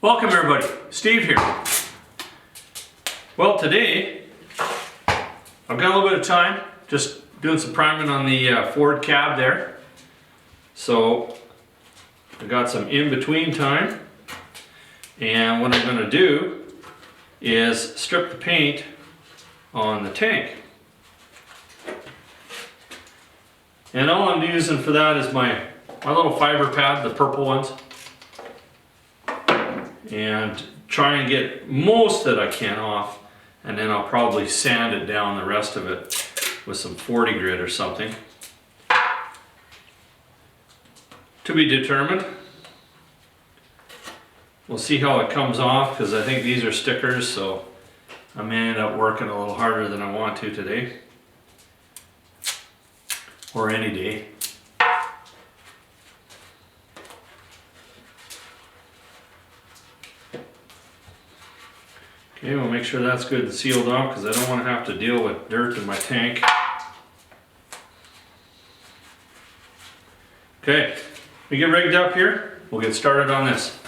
Welcome everybody, Steve here. Well, today I've got a little bit of time, just doing some priming on the Ford cab there. So I got some in-between time, and what I'm going to do is strip the paint on the tank. And all I'm using for that is my little fiber pad, the purple ones. And try and get most that I can off, and then I'll probably sand it down the rest of it with some 40 grit or something. To be determined. We'll see how it comes off, because I think these are stickers, so I may end up working a little harder than I want to today. Or any day. Okay, we'll make sure that's good and sealed off, because I don't want to have to deal with dirt in my tank. Okay, we get rigged up here, we'll get started on this.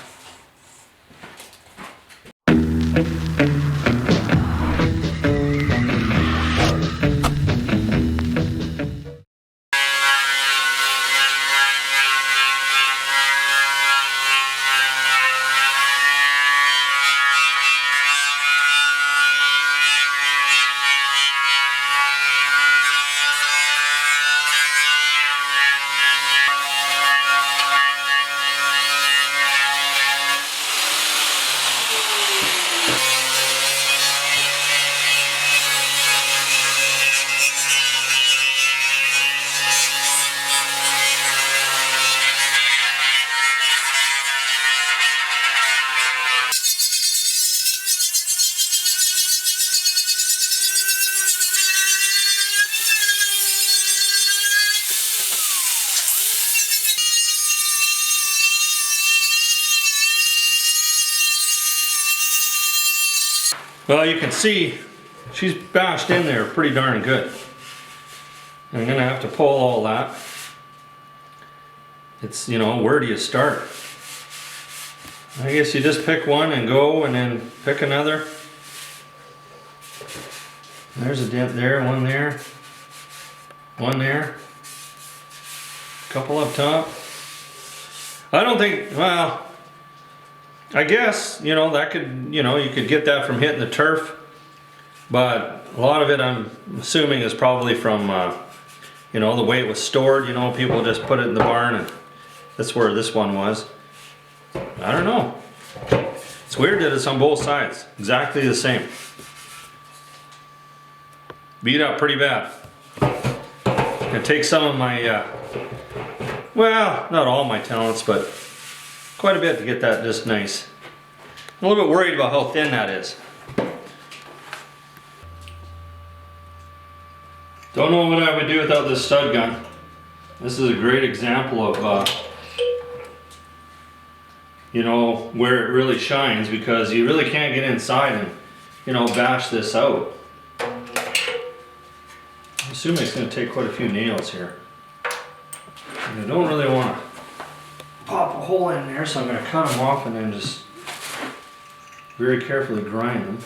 Well, you can see she's bashed in there pretty darn good. I'm gonna have to pull all that. It's, you know, where do you start? I guess you just pick one and go, and then pick another. There's a dent there, one there, couple up top. I don't think, well, I guess, you know, that could, you know, you could get that from hitting the turf, but a lot of it, I'm assuming, is probably from, you know, the way it was stored. You know, people just put it in the barn, and that's where this one was. I don't know. It's weird that it's on both sides, exactly the same. Beat up pretty bad. I'm gonna take some of my, well, not all my talents, but quite a bit to get that just nice. I'm a little bit worried about how thin that is. Don't know what I would do without this stud gun. This is a great example of, you know, where it really shines, because you really can't get inside and, you know, bash this out. I'm assuming it's going to take quite a few nails here. And I don't really want to pop a hole in there, so I'm going to cut them off and then just very carefully grind them.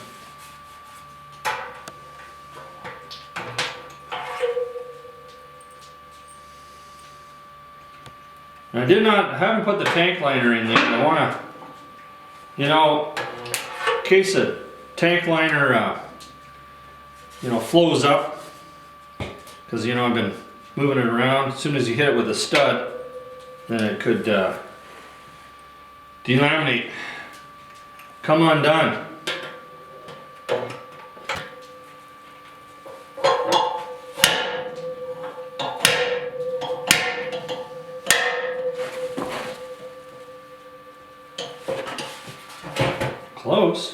And I haven't put the tank liner in yet. I want to, you know, in case the tank liner, you know, flows up, because, you know, I've been moving it around. As soon as you hit it with a stud, then it could delaminate, come undone. Close.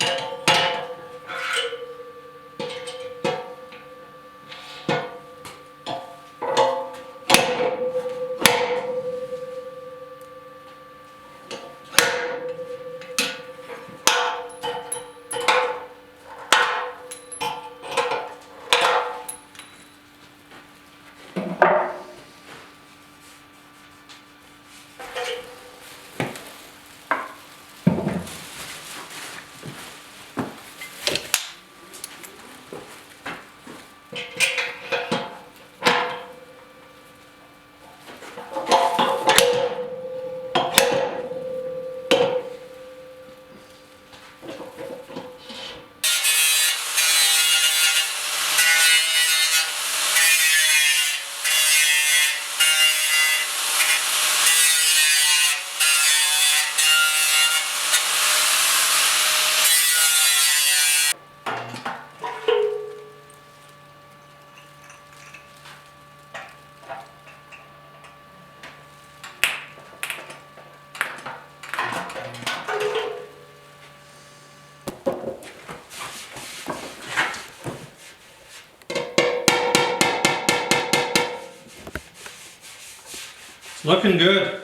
looking good.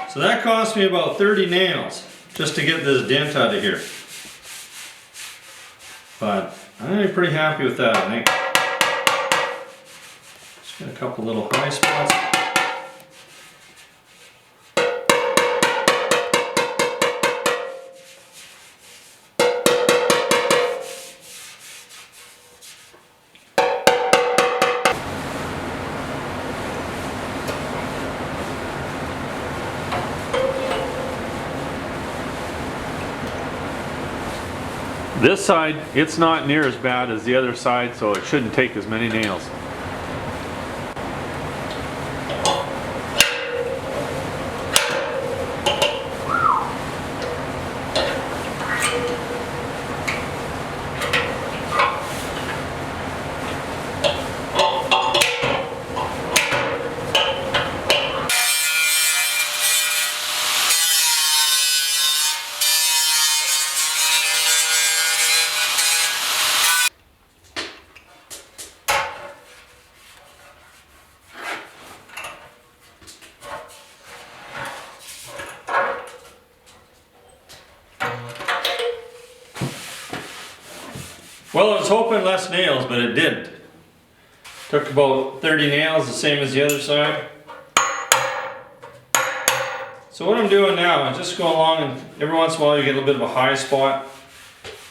So that cost me about 30 nails just to get this dent out of here. But I'm pretty happy with that, I think. Just got a couple little high spots. This side, it's not near as bad as the other side, so it shouldn't take as many nails. Well, I was hoping less nails, but it didn't. Took about 30 nails, the same as the other side. So what I'm doing now is just go along, and every once in a while you get a little bit of a high spot.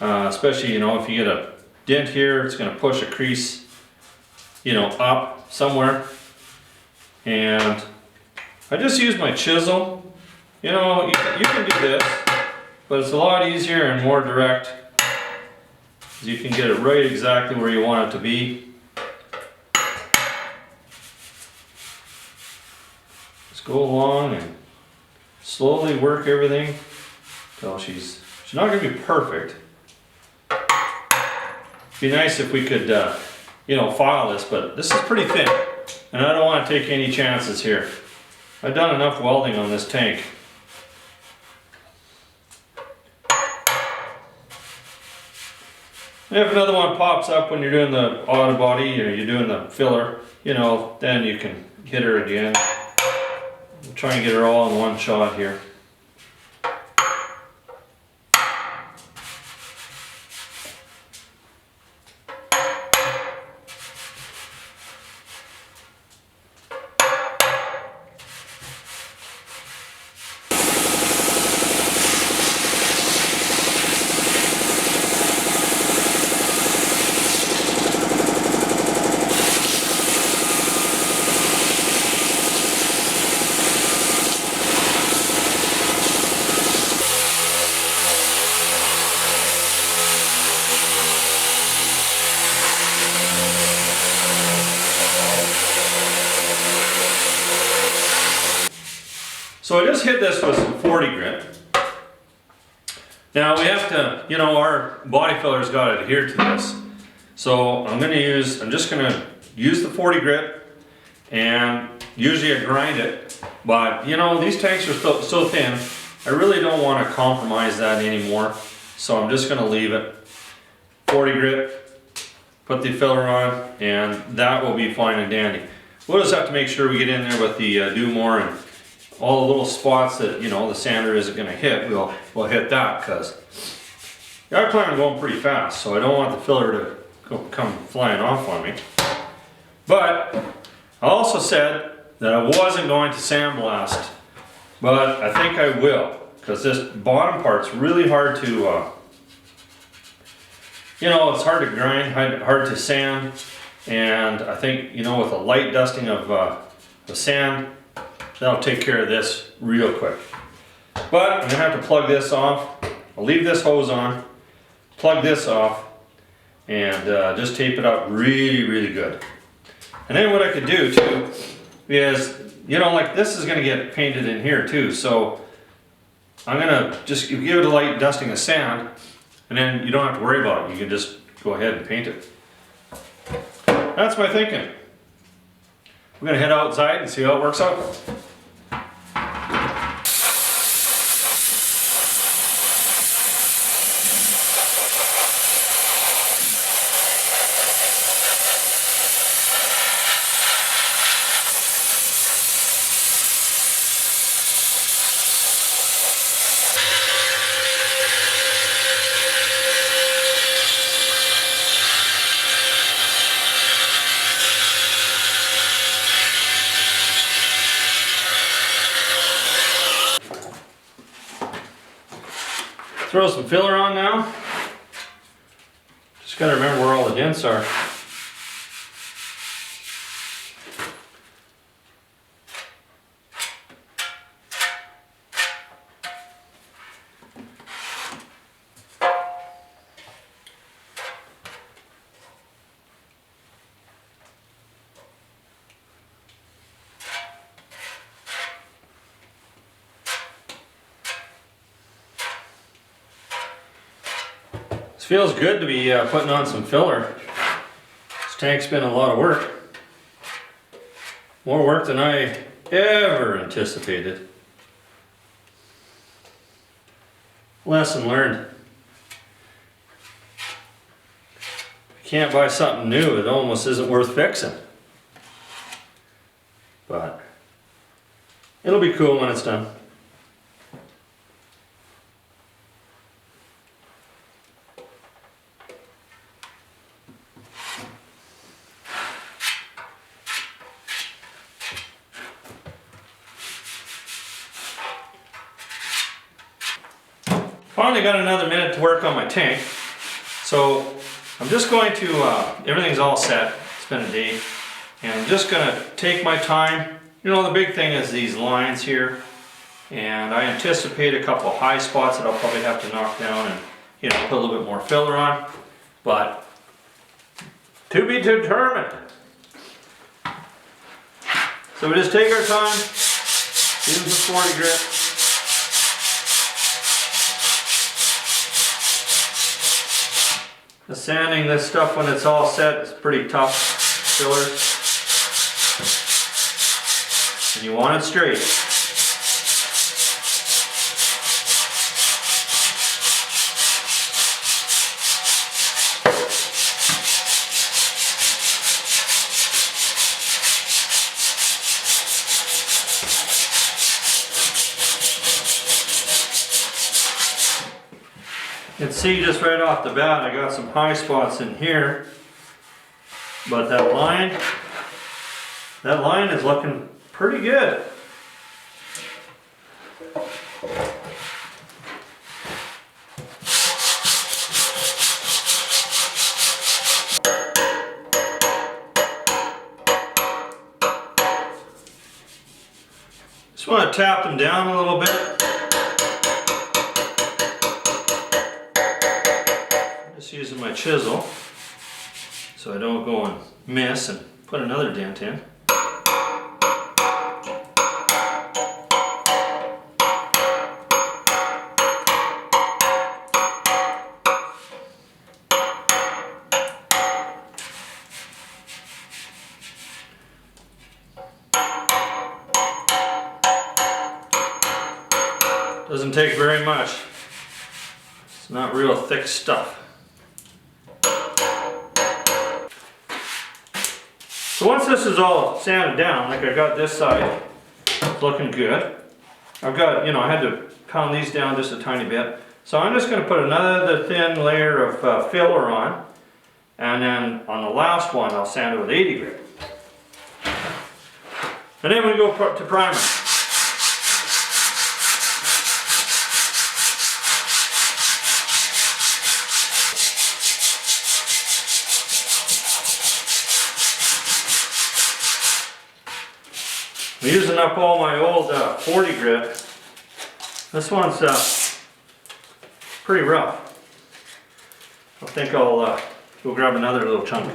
Especially, you know, if you get a dent here, it's going to push a crease, you know, up somewhere. And I just use my chisel. You know, you can do this, but it's a lot easier and more direct. You can get it right exactly where you want it to be. Just go along and slowly work everything until she's not going to be perfect. It'd be nice if we could, you know, file this, but this is pretty thin, and I don't want to take any chances here. I've done enough welding on this tank. If another one pops up when you're doing the auto body or you're doing the filler, you know, then you can hit her again. We'll try and get her all in one shot here. So I just hit this with some 40 grit. Now we have to, you know, our body filler's got to adhere to this. So I'm just gonna use the 40 grit, and usually I grind it, but you know, these tanks are so thin, I really don't want to compromise that anymore. So I'm just gonna leave it. 40 grit, put the filler on, and that will be fine and dandy. We'll just have to make sure we get in there with the do more, and all the little spots that, you know, the sander isn't going to hit, we'll hit that, because I plan on going pretty fast, so I don't want the filler to come flying off on me. But I also said that I wasn't going to sandblast, but I think I will, because this bottom part's really hard to, you know, it's hard to grind, hard to sand, and I think, you know, with a light dusting of the sand, that'll take care of this real quick. But I'm gonna have to plug this off. I'll leave this hose on, plug this off, and just tape it up really, really good. And then what I could do too is, you know, like this is gonna get painted in here too, so I'm gonna just give it a light dusting of sand, and then you don't have to worry about it. You can just go ahead and paint it. That's my thinking. We're gonna head outside and see how it works out. Throw some filler on now. Just gotta remember where all the dents are. Feels good to be putting on some filler. This tank's been a lot of work. More work than I ever anticipated. Lesson learned. If you can't buy something new, it almost isn't worth fixing. But it'll be cool when it's done. Finally got another minute to work on my tank, so I'm just going to, everything's all set, it's been a day, and I'm just going to take my time. You know, the big thing is these lines here, and I anticipate a couple of high spots that I'll probably have to knock down and, you know, put a little bit more filler on, but to be determined. So we just take our time, use the 40 grit. The sanding this stuff when it's all set is pretty tough filler. And you want it straight. You can see just right off the bat I got some high spots in here, but that line is looking pretty good. Just want to tap them down a little bit. Just using my chisel so I don't go and miss and put another dent in. Doesn't take very much. It's not real thick stuff. So once this is all sanded down, like I got this side looking good. I've got, you know, I had to pound these down just a tiny bit. So I'm just going to put another thin layer of filler on. And then on the last one, I'll sand it with 80 grit. And then we go to primer. I'm using up all my old 40 grit. This one's pretty rough. I think I'll go grab another little chunk.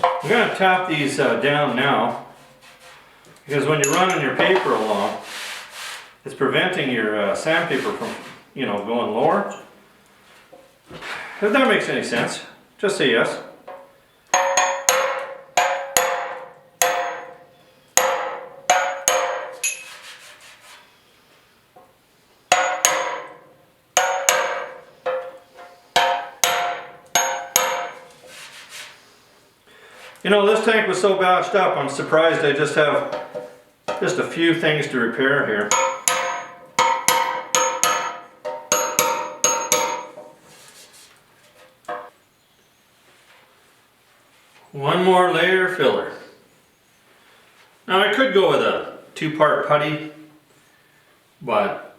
I'm going to tap these down now, because when you're running your paper along, it's preventing your sandpaper from, you know, going lower. If that makes any sense, just say yes. You know, this tank was so bashed up, I'm surprised I just have just a few things to repair here. One more layer filler. Now I could go with a 2-part putty, but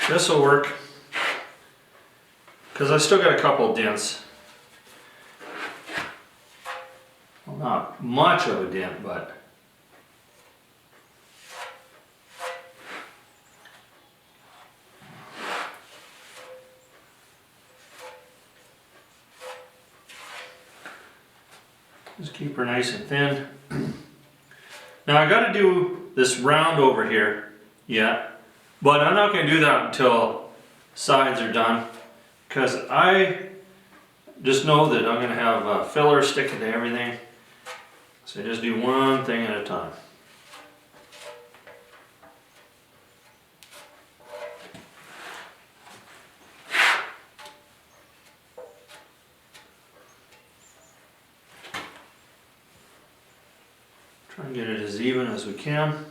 this will work because I still got a couple dents. Well, not much of a dent, but just keep her nice and thin. Now I got to do this round over here yet, but I'm not going to do that until sides are done, because I just know that I'm going to have a filler sticking to everything. So just do one thing at a time. Try and get it as even as we can.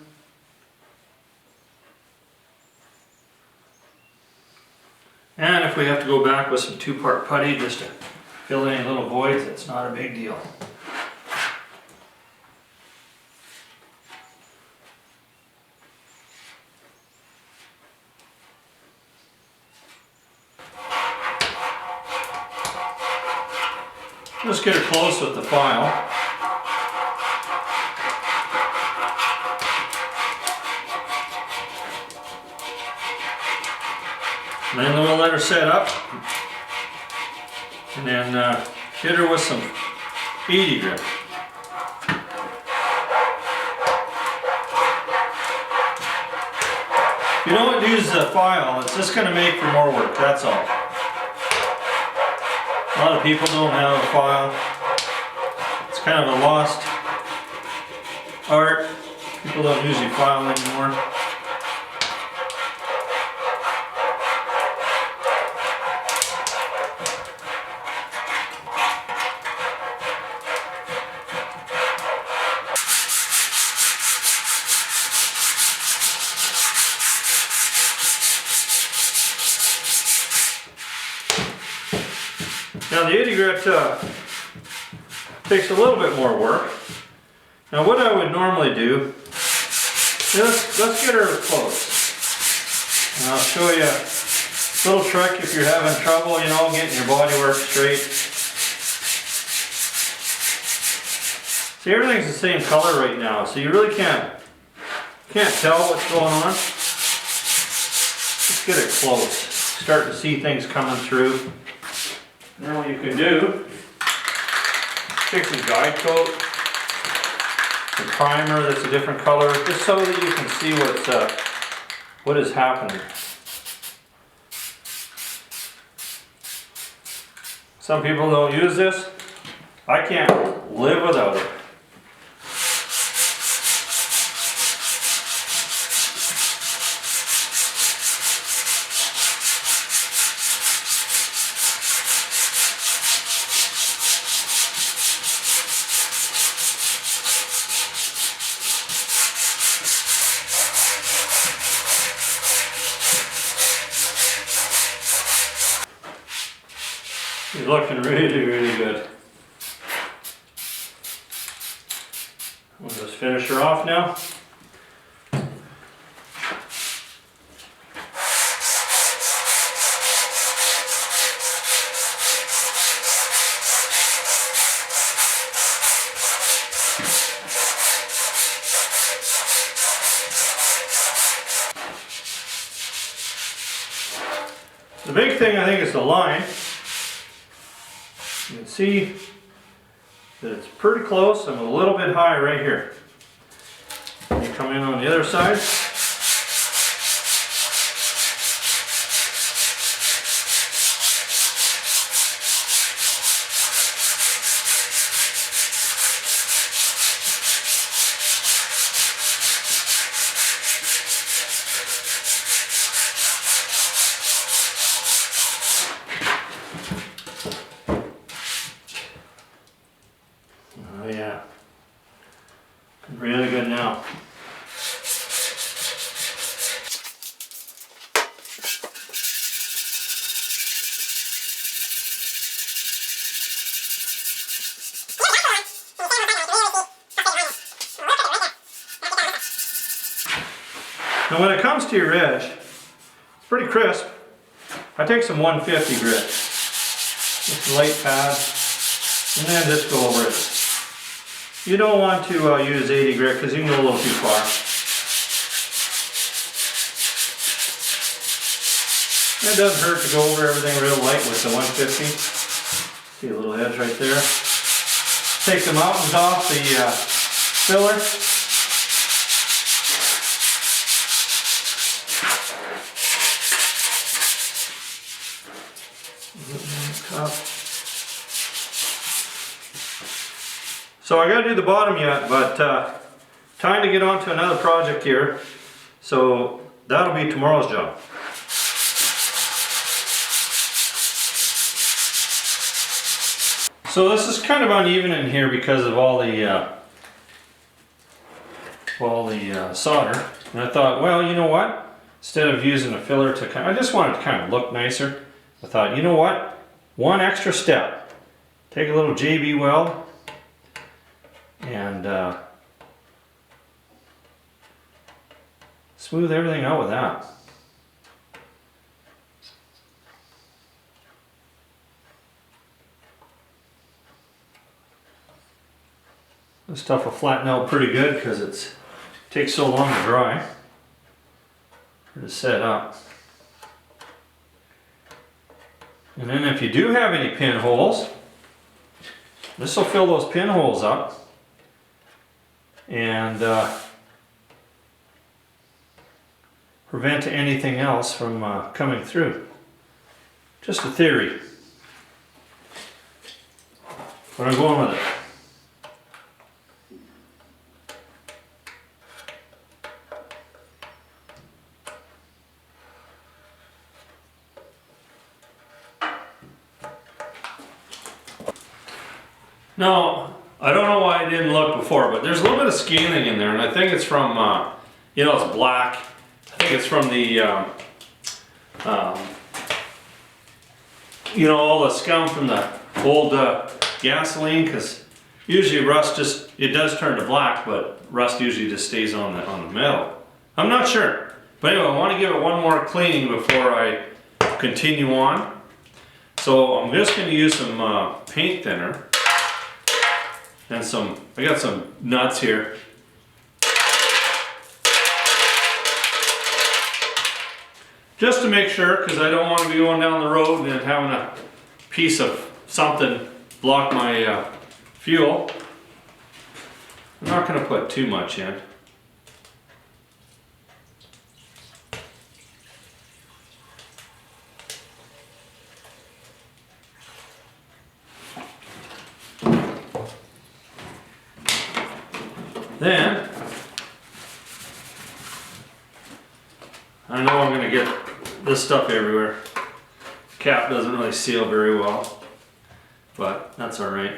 And if we have to go back with some 2-part putty just to fill any little voids, it's not a big deal. Let's get her close with the file. And then we'll let her set up, and then hit her with some 80 grit. If you don't use the file, it's just going to make for more work, that's all. A lot of people don't have a file. It's kind of a lost art. People don't usually file anymore. Now the 80 grit takes a little bit more work. Now what I would normally do is let's get her close. And I'll show you a little trick if you're having trouble, you know, getting your bodywork straight. See, everything's the same color right now, so you really can't tell what's going on. Let's get it close. Start to see things coming through. Then what you can do, take some guide coat, some primer that's a different color, just so that you can see what is happening. Some people don't use this. I can't live without it. He's looking really, really good. We'll just finish her off now. The big thing I think is the line. You can see that it's pretty close and a little bit high right here. You come in on the other side. Oh yeah, really good now. Now when it comes to your edge, it's pretty crisp. I take some 150 grit, just a light pad, and then just go over it. You don't want to use 80 grit because you can go a little too far. It doesn't hurt to go over everything real light with the 150. See a little edge right there. Take the mountains off the filler. So I gotta do the bottom yet, but time to get on to another project here. So that'll be tomorrow's job. So this is kind of uneven in here because of all the solder. And I thought, well, you know what? Instead of using a filler to I just wanted to kind of look nicer. I thought, you know what? One extra step. Take a little JB weld and smooth everything out with that. This stuff will flatten out pretty good because it takes so long to dry or to set up. And then if you do have any pinholes, this will fill those pinholes up and prevent anything else from coming through. Just a theory, but I'm going with it. Now, I don't know why I didn't look before, but there's a little bit of scaling in there, and I think it's from, you know, it's black. I think it's from the, you know, all the scum from the old gasoline, because usually rust just, it does turn to black, but rust usually just stays on the metal. I'm not sure. But anyway, I want to give it one more cleaning before I continue on. So I'm just going to use some paint thinner. And I got some nuts here. Just to make sure, because I don't want to be going down the road and having a piece of something block my fuel. I'm not going to put too much in. Then, I know I'm going to get this stuff everywhere. Cap doesn't really seal very well, but that's all right.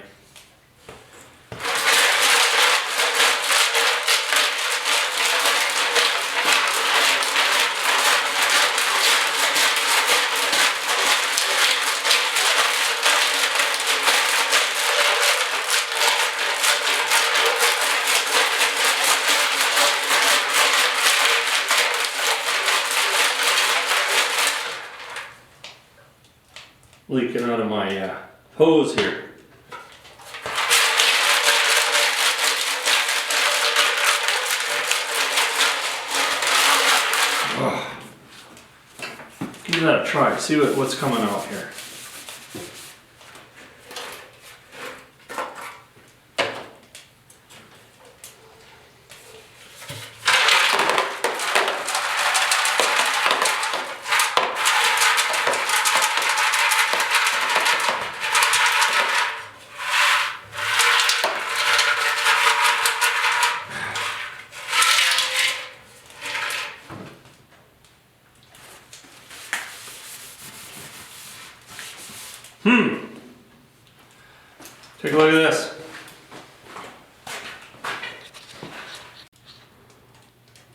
Leaking out of my hose here. Oh. Give that a try, see what's coming out here. Take a look at this.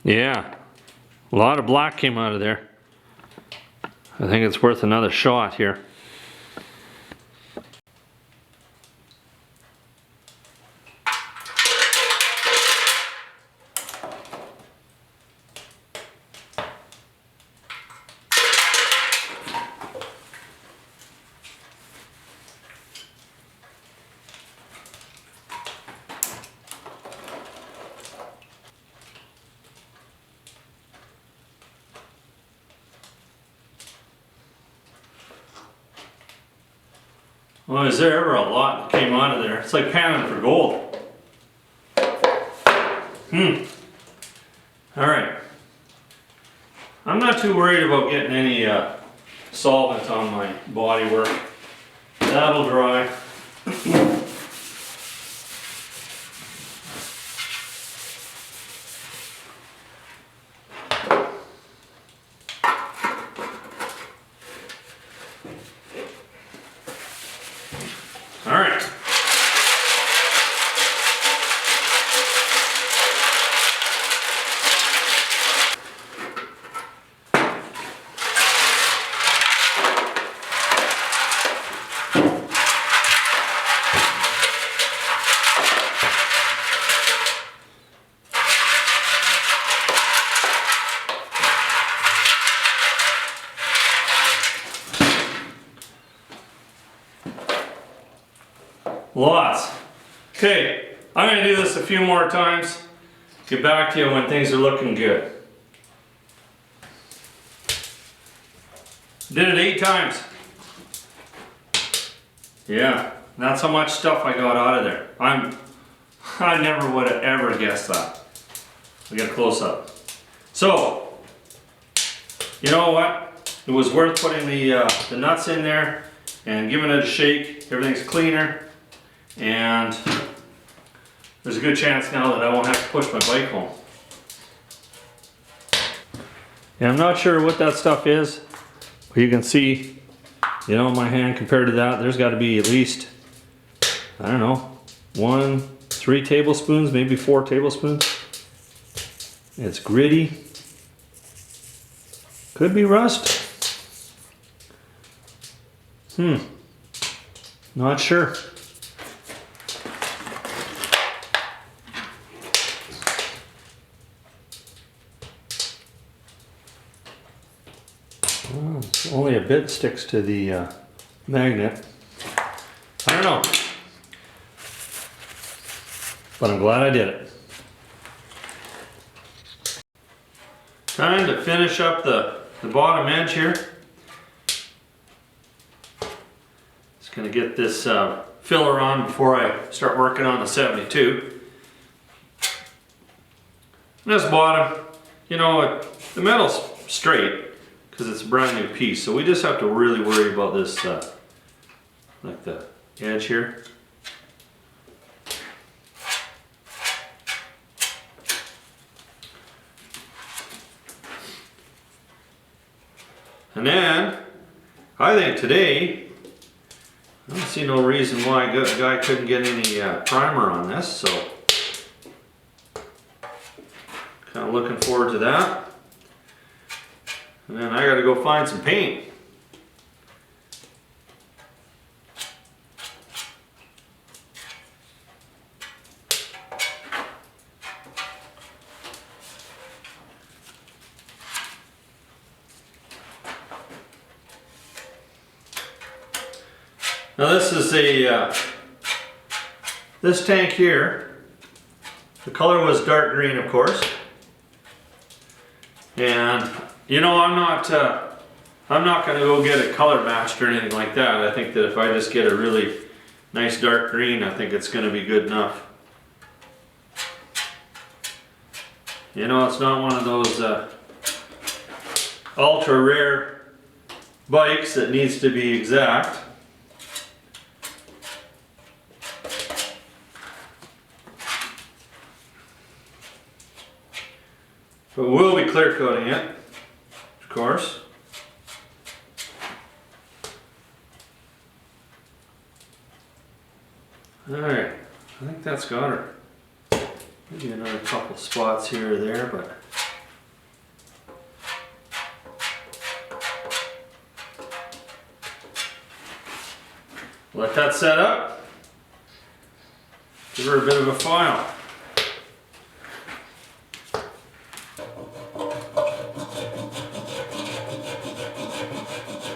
Yeah, a lot of black came out of there. I think it's worth another shot here. Well, is there ever a lot that came out of there? It's like panning for gold. Alright. I'm not too worried about getting any solvent on my bodywork. That'll dry. Alright. Lots. Okay, I'm going to do this a few more times. Get back to you when things are looking good. Did it 8 times. Yeah, that's how much stuff I got out of there. I never would have ever guessed that. We got a close up. So, you know what? It was worth putting the nuts in there and giving it a shake. Everything's cleaner. And there's a good chance now that I won't have to push my bike home. Yeah, I'm not sure what that stuff is, but you can see, you know, my hand compared to that, there's got to be at least, I don't know, 3 tablespoons, maybe 4 tablespoons. It's gritty. Could be rust. Not sure. Well, only a bit sticks to the magnet. I don't know. But I'm glad I did it. Time to finish up the bottom edge here. Just gonna get this filler on before I start working on the 72. And this bottom, you know, the metal's straight because it's a brand new piece, so we just have to really worry about this, like the edge here. And then, I think today, I don't see no reason why a guy couldn't get any primer on this, so kind of looking forward to that. And then I gotta go find some paint. Now this is this tank here, the color was dark green, of course. And you know, I'm not gonna go get a color matched or anything like that. I think that if I just get a really nice dark green, I think it's gonna be good enough. You know, it's not one of those ultra rare bikes that needs to be exact. But we'll be clear coating it, of course. Alright, I think that's got her. Maybe another couple spots here or there, but let that set up. Give her a bit of a file.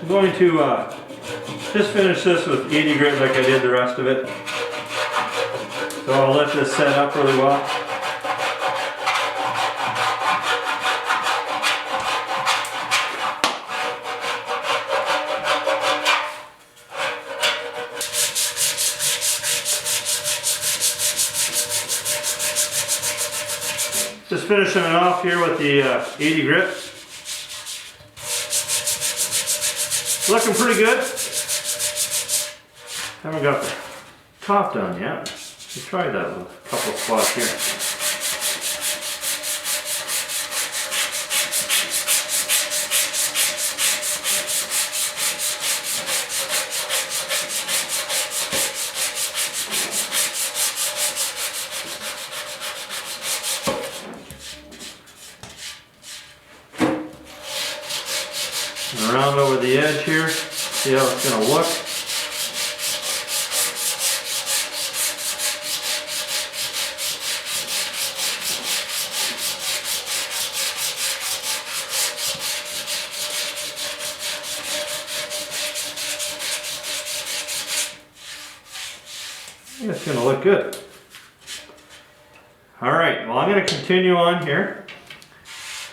I'm going to just finish this with 80 grit like I did the rest of it. So I'll let this set up really well. Just finishing it off here with the 80 grit. Looking pretty good. Haven't got the top done yet. We tried that with a couple of spots here. And around over the edge here, see how it's going to look. I think it's going to look good. All right, well, I'm going to continue on here.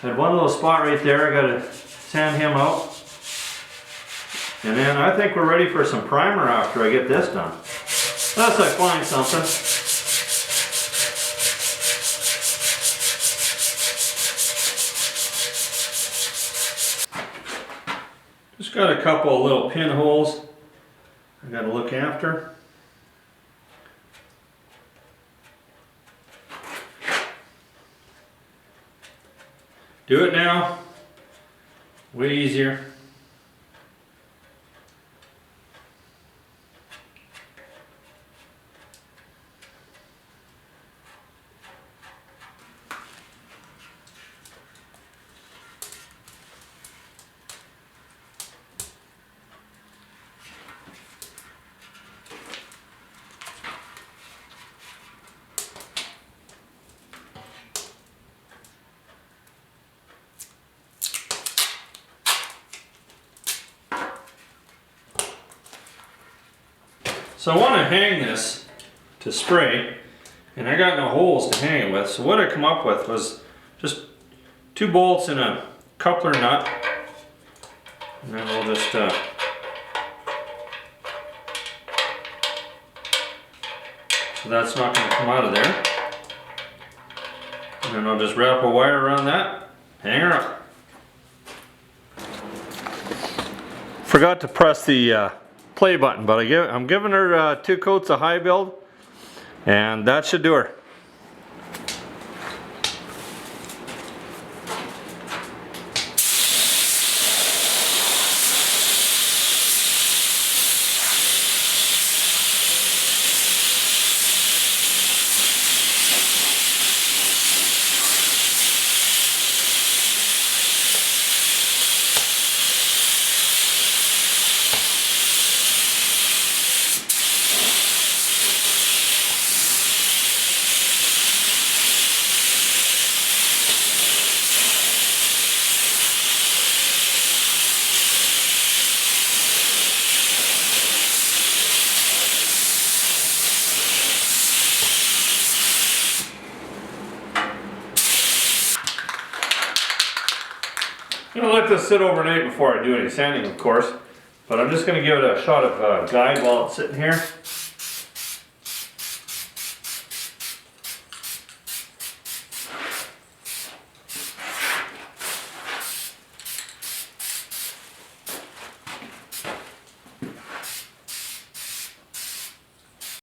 Had one little spot right there, I got to sand him out. And then I think we're ready for some primer after I get this done. Unless I find something. Just got a couple of little pinholes I got to look after. Do it now. Way easier. So I want to hang this to spray, and I got no holes to hang it with. So what I come up with was just 2 bolts and a coupler nut, and then we'll just so that's not going to come out of there. And then I'll just wrap a wire around that, hang her up. Forgot to press the play button, but I'm giving her 2 coats of high build, and that should do her. I'm going to let this sit overnight before I do any sanding, of course, but I'm just going to give it a shot of guide while it's sitting here.